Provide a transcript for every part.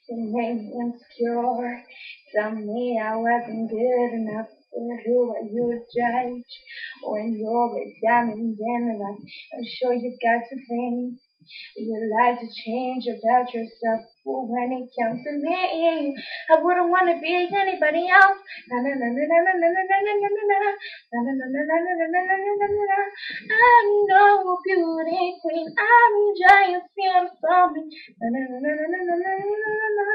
You made me insecure. Tell me I wasn't good enough for who are you to judge? When you're examining them, I'm sure you got some things you like to change about yourself. But when it comes to me, I wouldn't want to be anybody else. Na na na na na na na na na na na na. Na na na na na na na na na na na na. I'm no beauty queen. I'm just beautiful. Na na na na na na na na na na.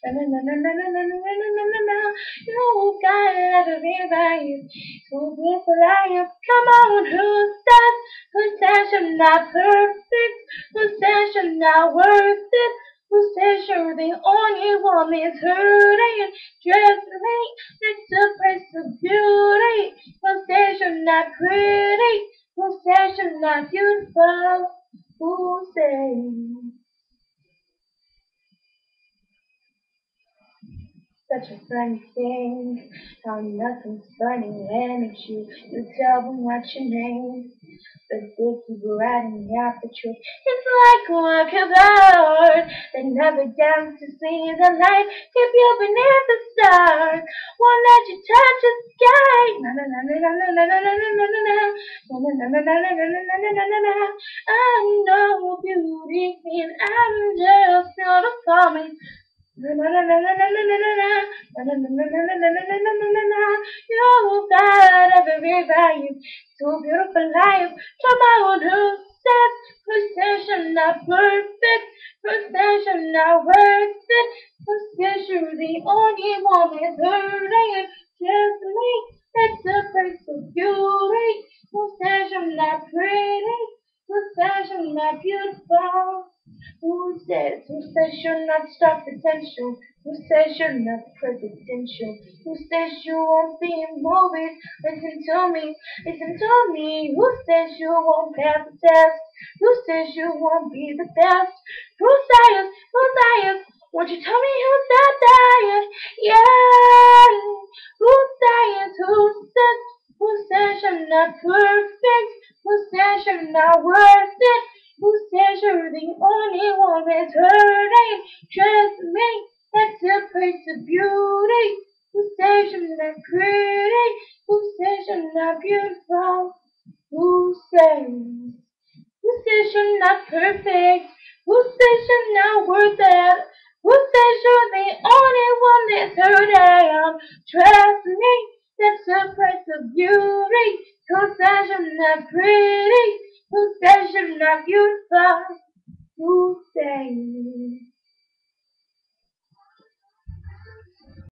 Na na na na na na na na na na na. You got every right to be alive. Come on, who's that? Who says I'm not perfect? Who says you're not worth it? Who says you're the only one that's hurting? Just me, it's the price of beauty. Who says you're not pretty? Who says you're not beautiful? Who says? Such a funny thing, how nothing's funny when it's you. You tell them what's your name, but they keep writing out the truth. It's like a work of art that never gets to see the light. Keep you beneath the stars, won't let you touch the sky. Na na na na na na na na na na na na. Na na na na na na na na na na na. I'm no beauty queen, I'm just not a common. You got every value to beautiful life. Come on, who says you're not perfect? Who says you're not worth it? Who says you're the only one that's hurting? Just me, that's the price of beauty. Who says you're not pretty? Who says you're not beautiful? Who says you're not star potential? Who says you're not presidential? Who says you won't be in movies? Listen to me. Who says you won't pass the test? Who says you won't be the best? Who says? Won't you tell me who's that diet? Yeah. Who says you're not perfect? Who says you're not worth it? Who says you're the only one that's hurting? Trust me, that's the price of beauty. Who says you're not pretty? Who says you're not beautiful? Who says? Who says you're not perfect? Who says you're not worth it? Who says you're the only one that's hurting? Trust me, that's the price of beauty. Who says you're not pretty? Who says you're not beautiful? Who says?